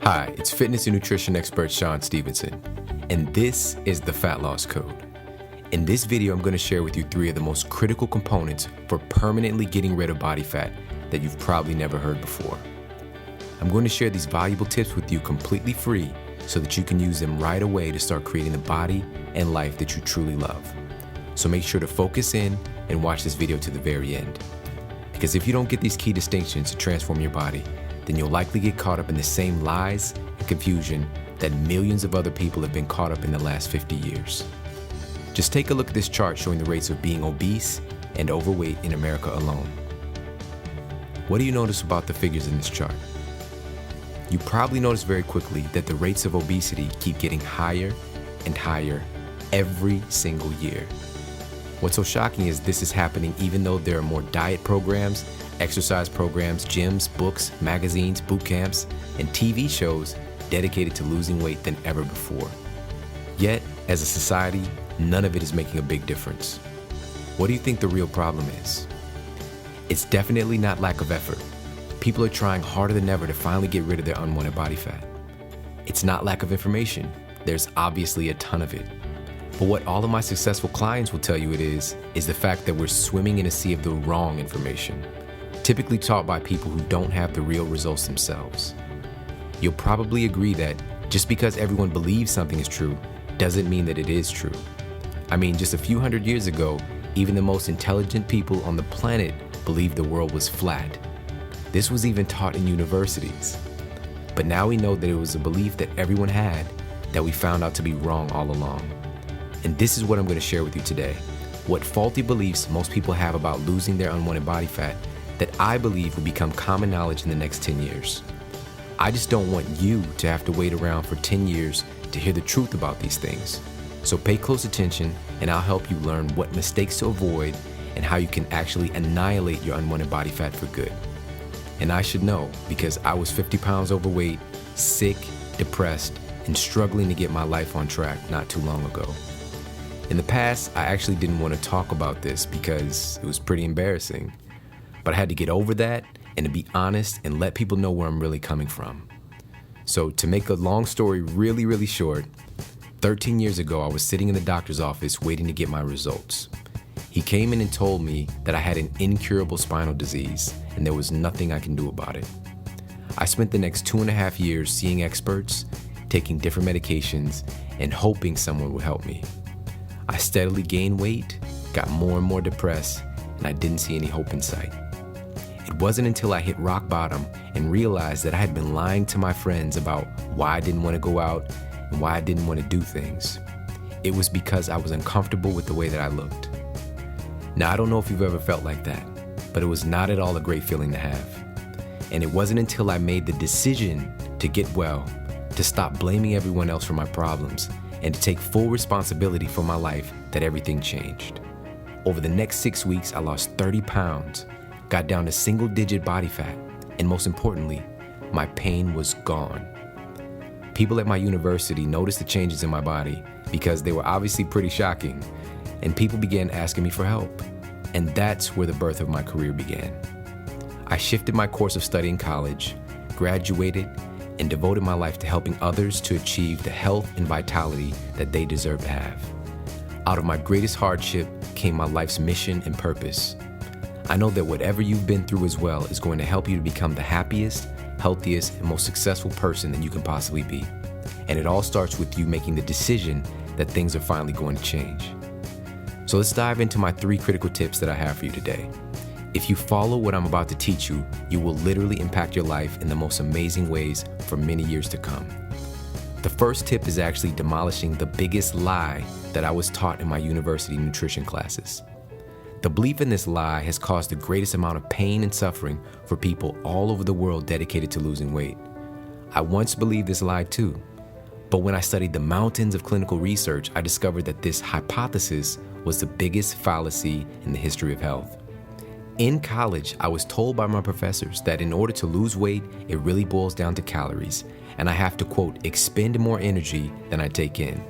Hi, it's fitness and nutrition expert Sean Stevenson, and this is the Fat Loss Code. In this video, I'm going to share with you 3 of the most critical components for permanently getting rid of body fat that you've probably never heard before. I'm going to share these valuable tips with you completely free so that you can use them right away to start creating the body and life that you truly love. So make sure to focus in and watch this video to the very end. Because if you don't get these key distinctions to transform your body, then you'll likely get caught up in the same lies and confusion that millions of other people have been caught up in the last 50 years. Just take a look at this chart showing the rates of being obese and overweight in America alone. What do you notice about the figures in this chart? You probably notice very quickly that the rates of obesity keep getting higher and higher every single year. What's so shocking is this is happening even though there are more diet programs, exercise programs, gyms, books, magazines, boot camps, and TV shows dedicated to losing weight than ever before. Yet, as a society, none of it is making a big difference. What do you think the real problem is? It's definitely not lack of effort. People are trying harder than ever to finally get rid of their unwanted body fat. It's not lack of information. There's obviously a ton of it. But what all of my successful clients will tell you it is the fact that we're swimming in a sea of the wrong information, typically taught by people who don't have the real results themselves. You'll probably agree that just because everyone believes something is true doesn't mean that it is true. I mean, just a few hundred years ago, even the most intelligent people on the planet believed the world was flat. This was even taught in universities. But now we know that it was a belief that everyone had that we found out to be wrong all along. And this is what I'm going to share with you today. What faulty beliefs most people have about losing their unwanted body fat that I believe will become common knowledge in the next 10 years. I just don't want you to have to wait around for 10 years to hear the truth about these things. So pay close attention and I'll help you learn what mistakes to avoid and how you can actually annihilate your unwanted body fat for good. And I should know because I was 50 pounds overweight, sick, depressed, and struggling to get my life on track not too long ago. In the past, I actually didn't want to talk about this because it was pretty embarrassing. But I had to get over that and to be honest and let people know where I'm really coming from. So to make a long story really short, 13 years ago, I was sitting in the doctor's office waiting to get my results. He came in and told me that I had an incurable spinal disease and there was nothing I can do about it. I spent the next 2.5 years seeing experts, taking different medications, and hoping someone would help me. I steadily gained weight, got more and more depressed, and I didn't see any hope in sight. It wasn't until I hit rock bottom and realized that I had been lying to my friends about why I didn't want to go out and why I didn't want to do things. It was because I was uncomfortable with the way that I looked. Now, I don't know if you've ever felt like that, but it was not at all a great feeling to have. And it wasn't until I made the decision to get well, to stop blaming everyone else for my problems, and to take full responsibility for my life that everything changed. Over the next 6 weeks, I lost 30 pounds, got down to single-digit body fat, and most importantly, my pain was gone. People at my university noticed the changes in my body because they were obviously pretty shocking, and people began asking me for help. And that's where the birth of my career began. I shifted my course of study in college, graduated, and devoted my life to helping others to achieve the health and vitality that they deserve to have. Out of my greatest hardship came my life's mission and purpose. I know that whatever you've been through as well is going to help you to become the happiest, healthiest, and most successful person that you can possibly be. And it all starts with you making the decision that things are finally going to change. So let's dive into my 3 critical tips that I have for you today. If you follow what I'm about to teach you, you will literally impact your life in the most amazing ways for many years to come. The first tip is actually demolishing the biggest lie that I was taught in my university nutrition classes. The belief in this lie has caused the greatest amount of pain and suffering for people all over the world dedicated to losing weight. I once believed this lie too, but when I studied the mountains of clinical research, I discovered that this hypothesis was the biggest fallacy in the history of health. In college, I was told by my professors that in order to lose weight, it really boils down to calories, and I have to, quote, expend more energy than I take in.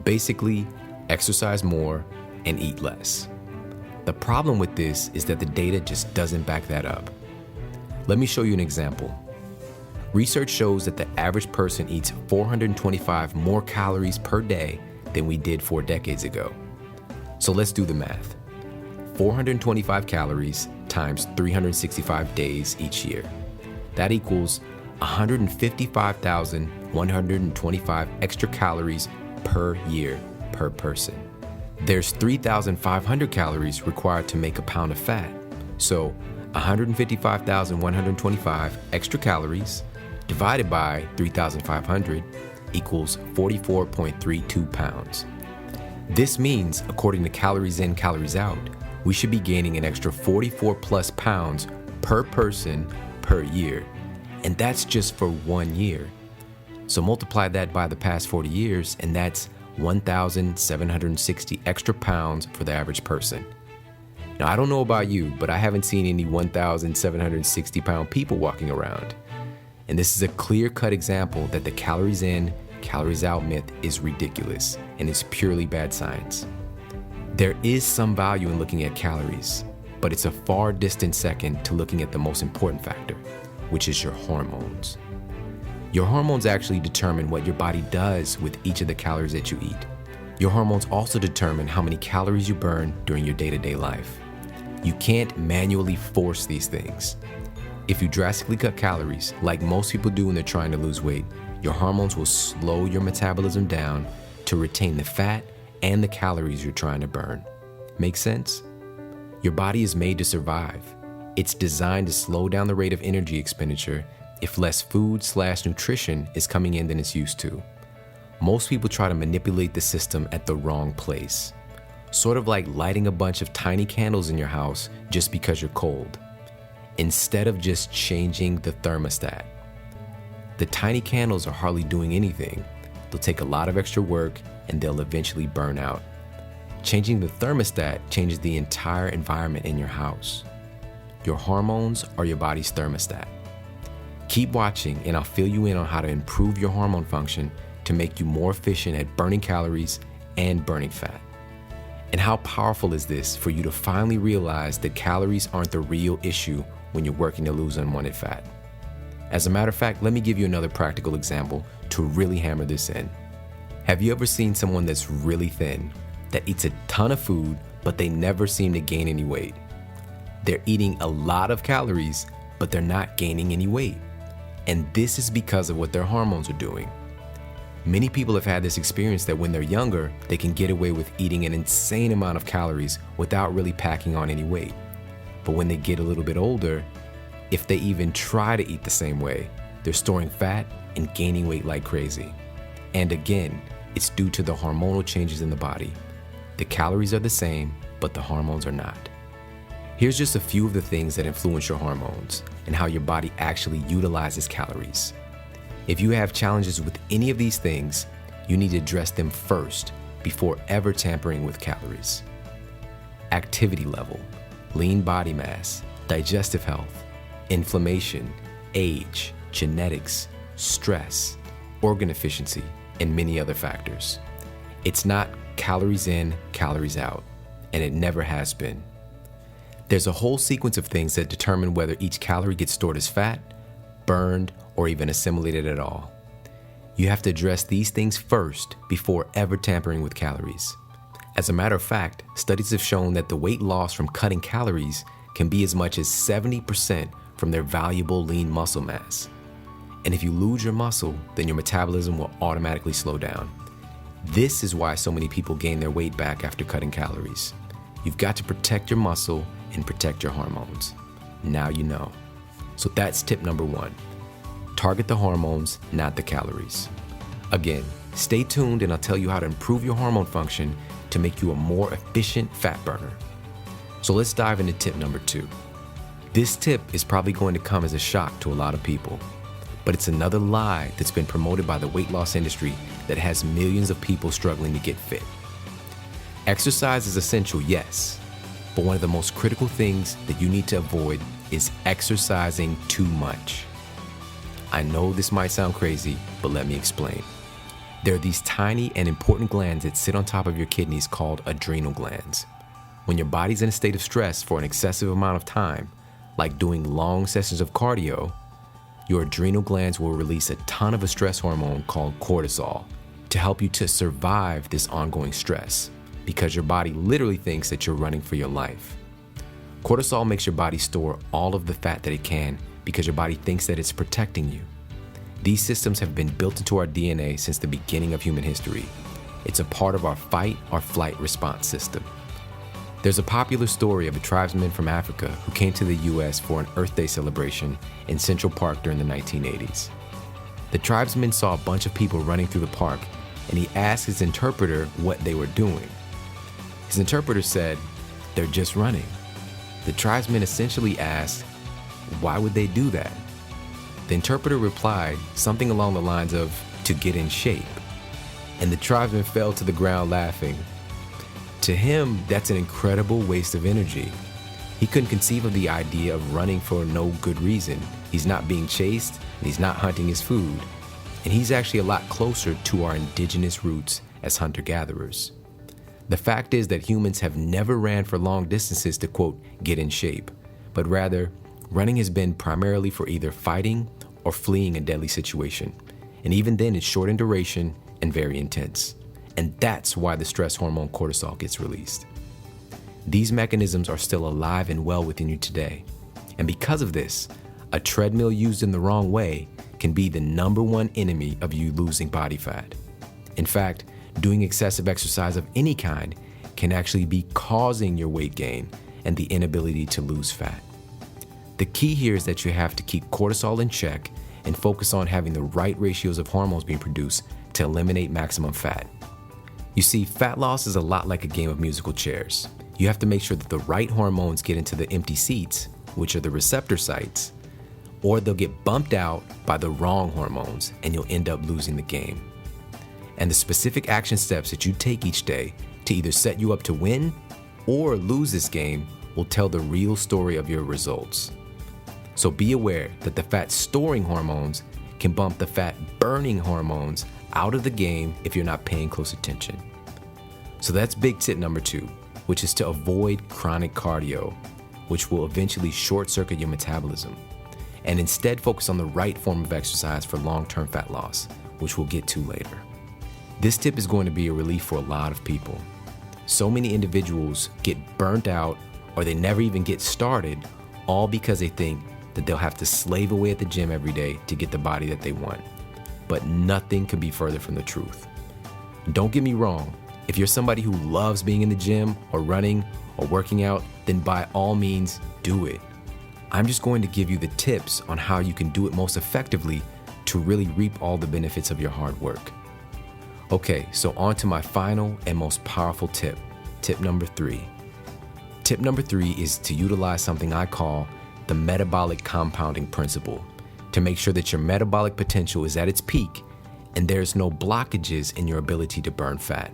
Basically, exercise more and eat less. The problem with this is that the data just doesn't back that up. Let me show you an example. Research shows that the average person eats 425 more calories per day than we did 4 decades ago. So let's do the math. 425 calories times 365 days each year. That equals 155,125 extra calories per year per person. There's 3,500 calories required to make a pound of fat. So 155,125 extra calories divided by 3,500 equals 44.32 pounds. This means, according to Calories In, Calories Out, we should be gaining an extra 44 plus pounds per person per year. And that's just for 1 year. So multiply that by the past 40 years, and that's 1,760 extra pounds for the average person. Now, I don't know about you, but I haven't seen any 1,760 pound people walking around. And this is a clear-cut example that the calories in, calories out myth is ridiculous, and it's purely bad science. There is some value in looking at calories, but it's a far distant second to looking at the most important factor, which is your hormones. Your hormones actually determine what your body does with each of the calories that you eat. Your hormones also determine how many calories you burn during your day-to-day life. You can't manually force these things. If you drastically cut calories, like most people do when they're trying to lose weight, your hormones will slow your metabolism down to retain the fat and the calories you're trying to burn. Make sense? Your body is made to survive. It's designed to slow down the rate of energy expenditure if less food/nutrition is coming in than it's used to. Most people try to manipulate the system at the wrong place. Sort of like lighting a bunch of tiny candles in your house just because you're cold, instead of just changing the thermostat. The tiny candles are hardly doing anything. They'll take a lot of extra work and they'll eventually burn out. Changing the thermostat changes the entire environment in your house. Your hormones are your body's thermostat. Keep watching and I'll fill you in on how to improve your hormone function to make you more efficient at burning calories and burning fat. And how powerful is this for you to finally realize that calories aren't the real issue when you're working to lose unwanted fat? As a matter of fact, let me give you another practical example to really hammer this in. Have you ever seen someone that's really thin, that eats a ton of food, but they never seem to gain any weight? They're eating a lot of calories, but they're not gaining any weight. And this is because of what their hormones are doing. Many people have had this experience that when they're younger, they can get away with eating an insane amount of calories without really packing on any weight. But when they get a little bit older, if they even try to eat the same way, they're storing fat and gaining weight like crazy. And again, it's due to the hormonal changes in the body. The calories are the same, but the hormones are not. Here's just a few of the things that influence your hormones and how your body actually utilizes calories. If you have challenges with any of these things, you need to address them first before ever tampering with calories. Activity level, lean body mass, digestive health, inflammation, age, genetics, stress, organ efficiency, and many other factors. It's not calories in, calories out, and it never has been. There's a whole sequence of things that determine whether each calorie gets stored as fat, burned, or even assimilated at all. You have to address these things first before ever tampering with calories. As a matter of fact, studies have shown that the weight loss from cutting calories can be as much as 70% from their valuable lean muscle mass. And if you lose your muscle, then your metabolism will automatically slow down. This is why so many people gain their weight back after cutting calories. You've got to protect your muscle and protect your hormones. Now you know. So that's tip number 1. Target the hormones, not the calories. Again, stay tuned and I'll tell you how to improve your hormone function to make you a more efficient fat burner. So let's dive into tip number 2. This tip is probably going to come as a shock to a lot of people, but it's another lie that's been promoted by the weight loss industry that has millions of people struggling to get fit. Exercise is essential, yes, but one of the most critical things that you need to avoid is exercising too much. I know this might sound crazy, but let me explain. There are these tiny and important glands that sit on top of your kidneys called adrenal glands. When your body's in a state of stress for an excessive amount of time, like doing long sessions of cardio, your adrenal glands will release a ton of a stress hormone called cortisol to help you to survive this ongoing stress, because your body literally thinks that you're running for your life. Cortisol makes your body store all of the fat that it can because your body thinks that it's protecting you. These systems have been built into our DNA since the beginning of human history. It's a part of our fight or flight response system. There's a popular story of a tribesman from Africa who came to the US for an Earth Day celebration in Central Park during the 1980s. The tribesman saw a bunch of people running through the park, and he asked his interpreter what they were doing. His interpreter said, "They're just running." The tribesman essentially asked, "Why would they do that?" The interpreter replied something along the lines of, "To get in shape." And the tribesman fell to the ground laughing. To him, that's an incredible waste of energy. He couldn't conceive of the idea of running for no good reason. He's not being chased, and he's not hunting his food. And he's actually a lot closer to our indigenous roots as hunter-gatherers. The fact is that humans have never ran for long distances to, quote, get in shape, but rather, running has been primarily for either fighting or fleeing a deadly situation. And even then, it's short in duration and very intense. And that's why the stress hormone cortisol gets released. These mechanisms are still alive and well within you today. And because of this, a treadmill used in the wrong way can be the #1 enemy of you losing body fat. In fact, doing excessive exercise of any kind can actually be causing your weight gain and the inability to lose fat. The key here is that you have to keep cortisol in check and focus on having the right ratios of hormones being produced to eliminate maximum fat. You see, fat loss is a lot like a game of musical chairs. You have to make sure that the right hormones get into the empty seats, which are the receptor sites, or they'll get bumped out by the wrong hormones and you'll end up losing the game. And the specific action steps that you take each day to either set you up to win or lose this game will tell the real story of your results. So be aware that the fat storing hormones can bump the fat burning hormones out of the game if you're not paying close attention. So that's big tip number 2, which is to avoid chronic cardio, which will eventually short circuit your metabolism, and instead focus on the right form of exercise for long-term fat loss, which we'll get to later. This tip is going to be a relief for a lot of people. So many individuals get burnt out or they never even get started, all because they think that they'll have to slave away at the gym every day to get the body that they want. But nothing could be further from the truth. Don't get me wrong, if you're somebody who loves being in the gym or running or working out, then by all means, do it. I'm just going to give you the tips on how you can do it most effectively to really reap all the benefits of your hard work. Okay, so on to my final and most powerful tip, tip number 3. Tip number 3 is to utilize something I call the metabolic compounding principle to make sure that your metabolic potential is at its peak and there's no blockages in your ability to burn fat.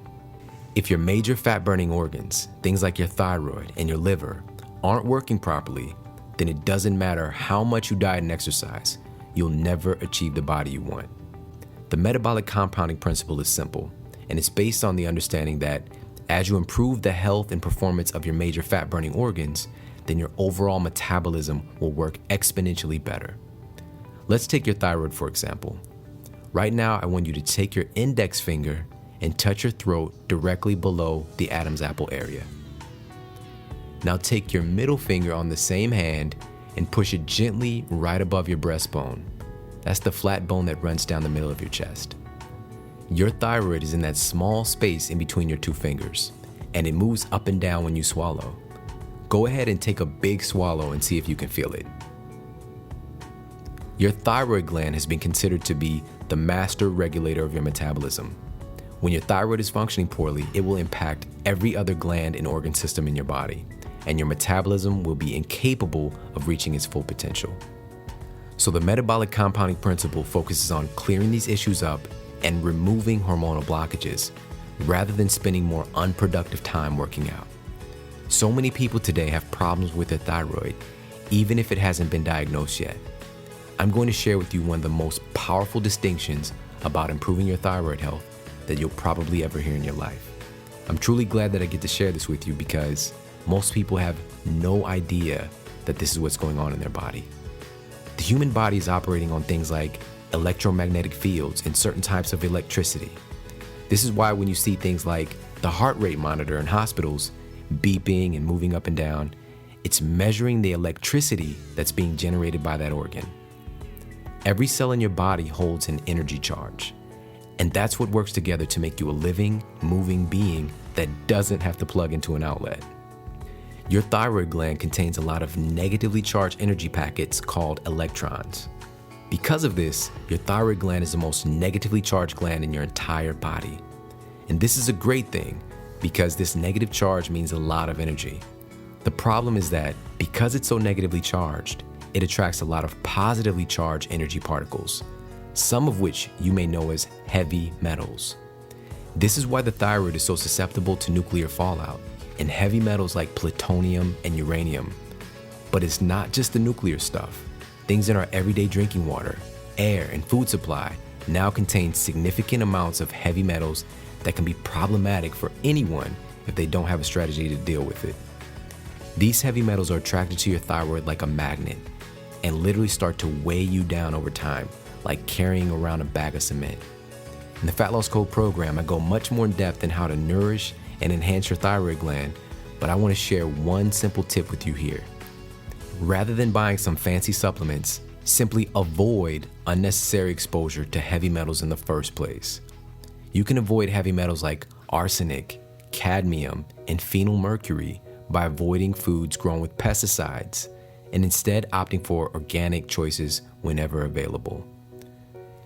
If your major fat burning organs, things like your thyroid and your liver, aren't working properly, then it doesn't matter how much you diet and exercise, you'll never achieve the body you want. The metabolic compounding principle is simple, and it's based on the understanding that as you improve the health and performance of your major fat burning organs, then your overall metabolism will work exponentially better. Let's take your thyroid for example. Right now, I want you to take your index finger and touch your throat directly below the Adam's apple area. Now take your middle finger on the same hand and push it gently right above your breastbone. That's the flat bone that runs down the middle of your chest. Your thyroid is in that small space in between your two fingers, and it moves up and down when you swallow. Go ahead and take a big swallow and see if you can feel it. Your thyroid gland has been considered to be the master regulator of your metabolism. When your thyroid is functioning poorly, it will impact every other gland and organ system in your body, and your metabolism will be incapable of reaching its full potential. So the metabolic compounding principle focuses on clearing these issues up and removing hormonal blockages, rather than spending more unproductive time working out. So many people today have problems with their thyroid, even if it hasn't been diagnosed yet. I'm going to share with you one of the most powerful distinctions about improving your thyroid health that you'll probably ever hear in your life. I'm truly glad that I get to share this with you because most people have no idea that this is what's going on in their body. The human body is operating on things like electromagnetic fields and certain types of electricity. This is why when you see things like the heart rate monitor in hospitals beeping and moving up and down, it's measuring the electricity that's being generated by that organ. Every cell in your body holds an energy charge, and that's what works together to make you a living, moving being that doesn't have to plug into an outlet. Your thyroid gland contains a lot of negatively charged energy packets called electrons. Because of this, your thyroid gland is the most negatively charged gland in your entire body. And this is a great thing because this negative charge means a lot of energy. The problem is that because it's so negatively charged, it attracts a lot of positively charged energy particles, some of which you may know as heavy metals. This is why the thyroid is so susceptible to nuclear fallout and heavy metals like plutonium and uranium. But it's not just the nuclear stuff. Things in our everyday drinking water, air, and food supply now contain significant amounts of heavy metals that can be problematic for anyone if they don't have a strategy to deal with it. These heavy metals are attracted to your thyroid like a magnet and literally start to weigh you down over time, like carrying around a bag of cement. In the Fat Loss Code program, I go much more in depth in how to nourish and enhance your thyroid gland, but I want to share one simple tip with you here. Rather than buying some fancy supplements, simply avoid unnecessary exposure to heavy metals in the first place. You can avoid heavy metals like arsenic, cadmium, and phenylmercury by avoiding foods grown with pesticides and instead opting for organic choices whenever available.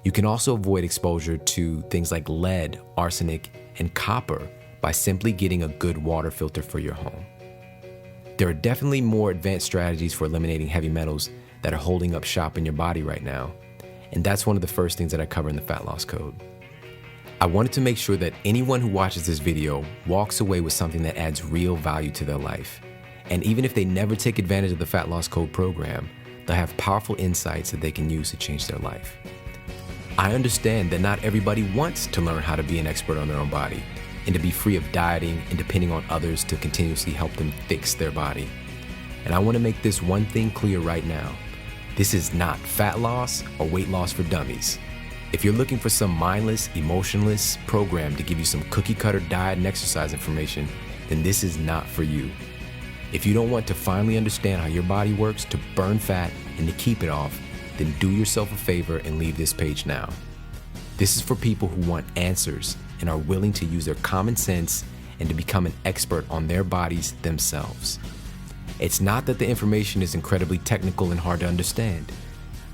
You can also avoid exposure to things like lead, arsenic, and copper by simply getting a good water filter for your home. There are definitely more advanced strategies for eliminating heavy metals that are holding up shop in your body right now, and that's one of the first things that I cover in the Fat Loss Code. I wanted to make sure that anyone who watches this video walks away with something that adds real value to their life. And even if they never take advantage of the Fat Loss Code program, they'll have powerful insights that they can use to change their life. I understand that not everybody wants to learn how to be an expert on their own body and to be free of dieting and depending on others to continuously help them fix their body. And I want to make this one thing clear right now. This is not fat loss or weight loss for dummies. If you're looking for some mindless, emotionless program to give you some cookie cutter diet and exercise information, then this is not for you. If you don't want to finally understand how your body works to burn fat and to keep it off, then do yourself a favor and leave this page now. This is for people who want answers and are willing to use their common sense and to become an expert on their bodies themselves. It's not that the information is incredibly technical and hard to understand.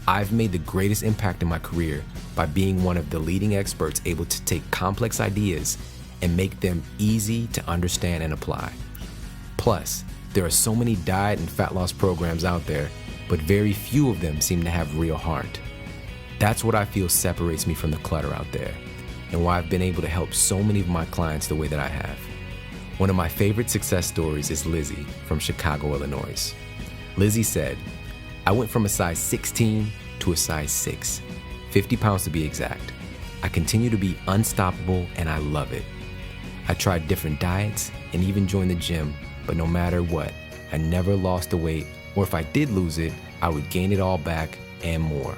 I've made the greatest impact in my career by being one of the leading experts able to take complex ideas and make them easy to understand and apply. Plus, there are so many diet and fat loss programs out there, but very few of them seem to have real heart. That's what I feel separates me from the clutter out there, and why I've been able to help so many of my clients the way that I have. One of my favorite success stories is Lizzie from Chicago, Illinois. Lizzie said, "I went from a size 16 to a size 6, 50 pounds to be exact. I continue to be unstoppable and I love it. I tried different diets and even joined the gym, but no matter what, I never lost the weight, or if I did lose it, I would gain it all back and more.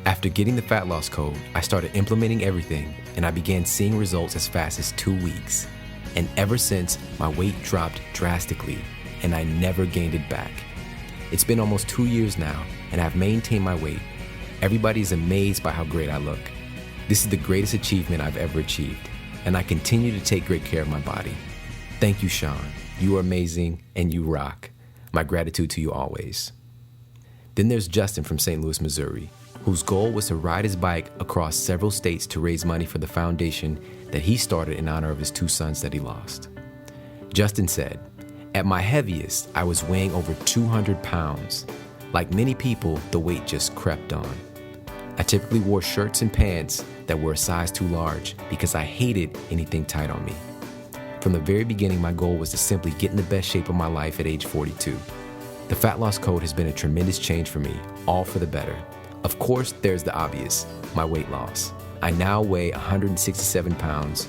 After getting the Fat Loss Code, I started implementing everything and I began seeing results as fast as 2 weeks. And ever since, my weight dropped drastically and I never gained it back. It's been almost 2 years now and I've maintained my weight. Everybody is amazed by how great I look. This is the greatest achievement I've ever achieved, and I continue to take great care of my body. Thank you, Sean. You are amazing and you rock. My gratitude to you always." Then there's Justin from St. Louis, Missouri, whose goal was to ride his bike across several states to raise money for the foundation that he started in honor of his 2 sons that he lost. Justin said, "At my heaviest, I was weighing over 200 pounds. Like many people, the weight just crept on. I typically wore shirts and pants that were a size too large because I hated anything tight on me. From the very beginning, my goal was to simply get in the best shape of my life at age 42. The Fat Loss Code has been a tremendous change for me, all for the better. Of course, there's the obvious, my weight loss. I now weigh 167 pounds,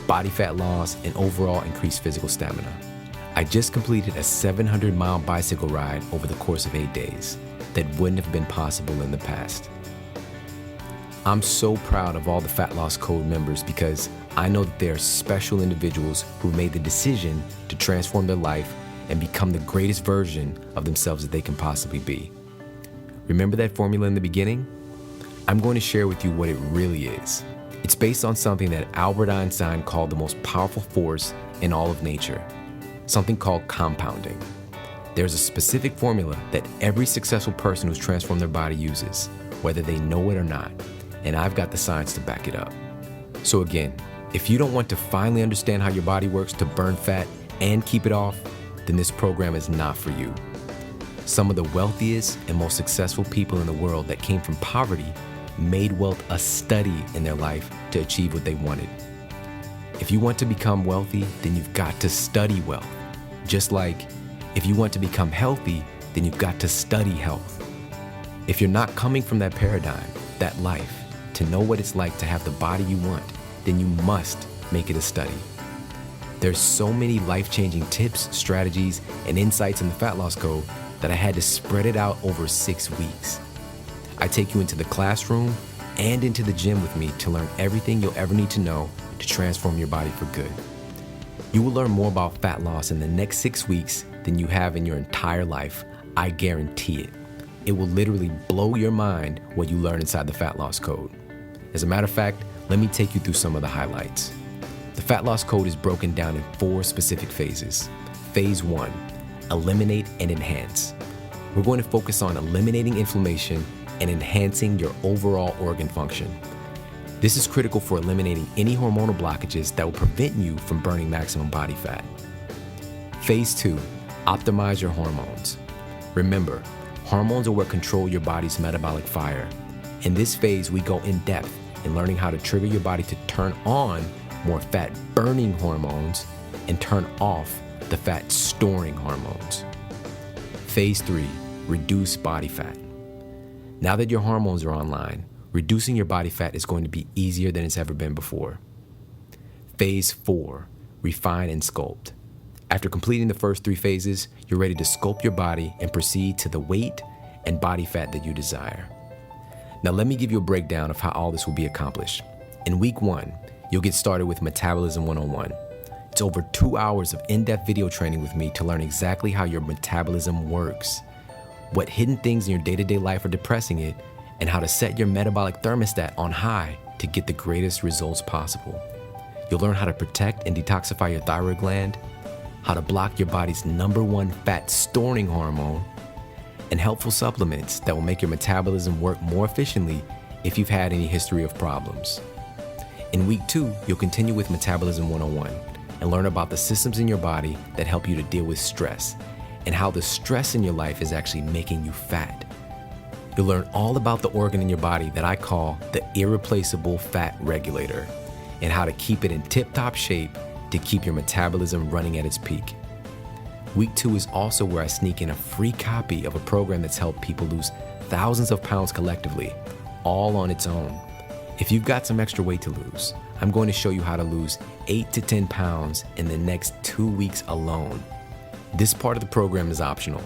body fat loss, and overall increased physical stamina. I just completed a 700-mile bicycle ride over the course of 8 days. that wouldn't have been possible in the past. I'm so proud of all the Fat Loss Code members because I know that they are special individuals who made the decision to transform their life and become the greatest version of themselves that they can possibly be. Remember that formula in the beginning? I'm going to share with you what it really is. It's based on something that Albert Einstein called the most powerful force in all of nature, something called compounding. There's a specific formula that every successful person who's transformed their body uses, whether they know it or not, and I've got the science to back it up. So again, if you don't want to finally understand how your body works to burn fat and keep it off, then this program is not for you. Some of the wealthiest and most successful people in the world that came from poverty made wealth a study in their life to achieve what they wanted. If you want to become wealthy, then you've got to study wealth. Just like if you want to become healthy, then you've got to study health. If you're not coming from that paradigm, that life, to know what it's like to have the body you want, then you must make it a study. There's so many life-changing tips, strategies, and insights in the Fat Loss Code that I had to spread it out over 6 weeks. I take you into the classroom and into the gym with me to learn everything you'll ever need to know to transform your body for good. You will learn more about fat loss in the next 6 weeks than you have in your entire life. I guarantee it. It will literally blow your mind what you learn inside the Fat Loss Code. As a matter of fact, let me take you through some of the highlights. The Fat Loss Code is broken down in 4 specific phases. Phase 1, eliminate and enhance. We're going to focus on eliminating inflammation and enhancing your overall organ function. This is critical for eliminating any hormonal blockages that will prevent you from burning maximum body fat. Phase 2, optimize your hormones. Remember, hormones are what control your body's metabolic fire. In this phase, we go in depth in learning how to trigger your body to turn on more fat-burning hormones and turn off the fat-storing hormones. Phase 3, reduce body fat. Now that your hormones are online, reducing your body fat is going to be easier than it's ever been before. Phase 4, refine and sculpt. After completing the first 3 phases, you're ready to sculpt your body and proceed to the weight and body fat that you desire. Now let me give you a breakdown of how all this will be accomplished. In week 1, you'll get started with Metabolism 101. It's over 2 hours of in-depth video training with me to learn exactly how your metabolism works, what hidden things in your day-to-day life are depressing it, and how to set your metabolic thermostat on high to get the greatest results possible. You'll learn how to protect and detoxify your thyroid gland, how to block your body's #1 fat-storing hormone, and helpful supplements that will make your metabolism work more efficiently if you've had any history of problems. In week 2, you'll continue with Metabolism 101 and learn about the systems in your body that help you to deal with stress and how the stress in your life is actually making you fat. You'll learn all about the organ in your body that I call the irreplaceable fat regulator and how to keep it in tip-top shape to keep your metabolism running at its peak. Week 2 is also where I sneak in a free copy of a program that's helped people lose thousands of pounds collectively, all on its own. If you've got some extra weight to lose, I'm going to show you how to lose 8 to 10 pounds in the next 2 weeks alone. This part of the program is optional,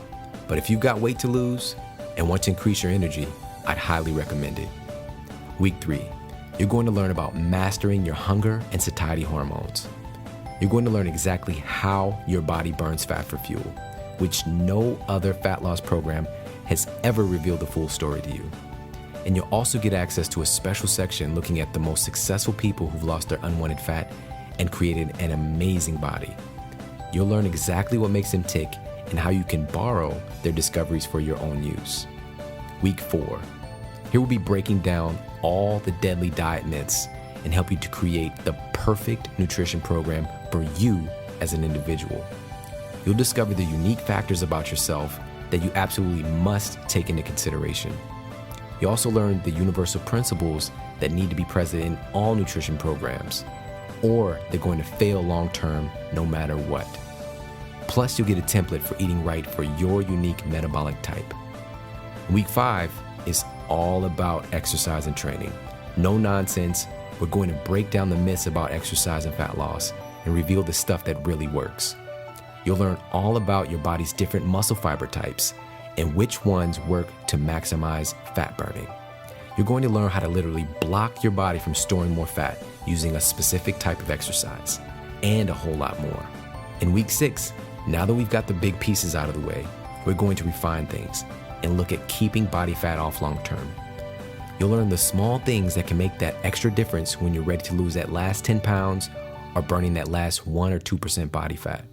but if you've got weight to lose and want to increase your energy, I'd highly recommend it. Week 3, you're going to learn about mastering your hunger and satiety hormones. You're going to learn exactly how your body burns fat for fuel, which no other fat loss program has ever revealed the full story to you. And you'll also get access to a special section looking at the most successful people who've lost their unwanted fat and created an amazing body. You'll learn exactly what makes them tick and how you can borrow their discoveries for your own use. Week 4, here we'll be breaking down all the deadly diet myths and help you to create the perfect nutrition program for you as an individual. You'll discover the unique factors about yourself that you absolutely must take into consideration. You also learn the universal principles that need to be present in all nutrition programs, or they're going to fail long-term no matter what. Plus, you'll get a template for eating right for your unique metabolic type. Week 5 is all about exercise and training. No nonsense. We're going to break down the myths about exercise and fat loss and reveal the stuff that really works. You'll learn all about your body's different muscle fiber types and which ones work to maximize fat burning. You're going to learn how to literally block your body from storing more fat using a specific type of exercise, and a whole lot more. In week 6, now that we've got the big pieces out of the way, we're going to refine things and look at keeping body fat off long term. You'll learn the small things that can make that extra difference when you're ready to lose that last 10 pounds or burning that last 1 or 2% body fat.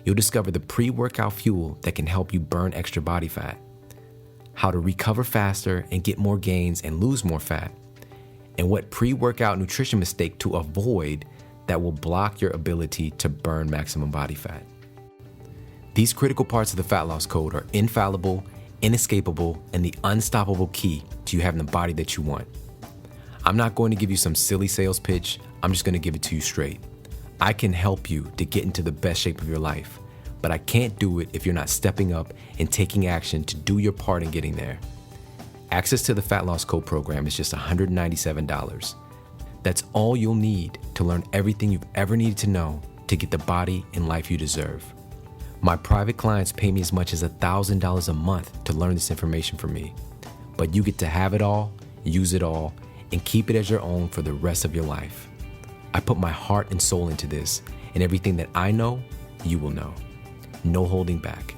You'll discover the pre-workout fuel that can help you burn extra body fat, how to recover faster and get more gains and lose more fat, and what pre-workout nutrition mistake to avoid that will block your ability to burn maximum body fat. These critical parts of the fat loss code are infallible, inescapable, and the unstoppable key to you having the body that you want. I'm not going to give you some silly sales pitch. I'm just going to give it to you straight. I can help you to get into the best shape of your life, but I can't do it if you're not stepping up and taking action to do your part in getting there. Access to the Fat Loss Code program is just $197. That's all you'll need to learn everything you've ever needed to know to get the body and life you deserve. My private clients pay me as much as $1,000 a month to learn this information from me, but you get to have it all, use it all, and keep it as your own for the rest of your life. I put my heart and soul into this, and everything that I know, you will know. No holding back.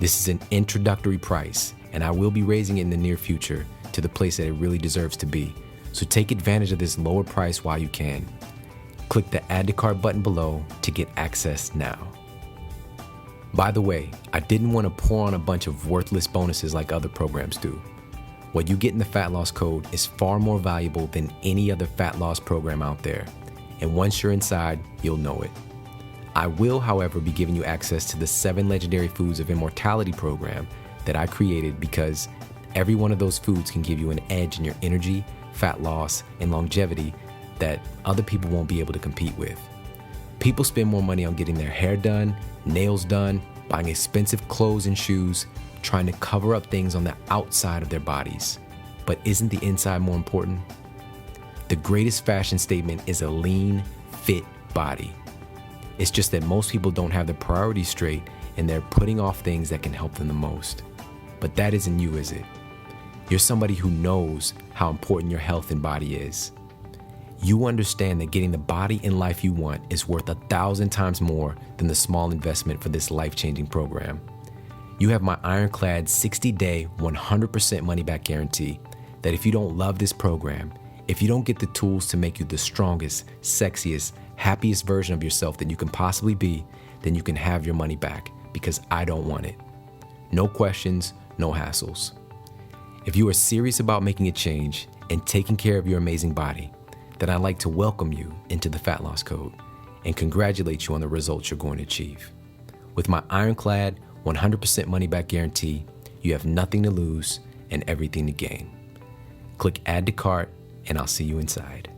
This is an introductory price, and I will be raising it in the near future to the place that it really deserves to be. So take advantage of this lower price while you can. Click the Add to Cart button below to get access now. By the way, I didn't want to pour on a bunch of worthless bonuses like other programs do. What you get in the Fat Loss Code is far more valuable than any other fat loss program out there. And once you're inside, you'll know it. I will, however, be giving you access to the 7 Legendary Foods of Immortality program that I created because every one of those foods can give you an edge in your energy, fat loss, and longevity that other people won't be able to compete with. People spend more money on getting their hair done, nails done, buying expensive clothes and shoes, trying to cover up things on the outside of their bodies. But isn't the inside more important? The greatest fashion statement is a lean, fit body. It's just that most people don't have their priorities straight and they're putting off things that can help them the most. But that isn't you, is it? You're somebody who knows how important your health and body is. You understand that getting the body and life you want is worth 1,000 times more than the small investment for this life-changing program. You have my ironclad 60-day, 100% money-back guarantee that if you don't love this program, if you don't get the tools to make you the strongest, sexiest, happiest version of yourself that you can possibly be, then you can have your money back because I don't want it. No questions, no hassles. If you are serious about making a change and taking care of your amazing body, then I'd like to welcome you into the Fat Loss Code and congratulate you on the results you're going to achieve. With my ironclad 100% money back guarantee, you have nothing to lose and everything to gain. Click Add to Cart and I'll see you inside.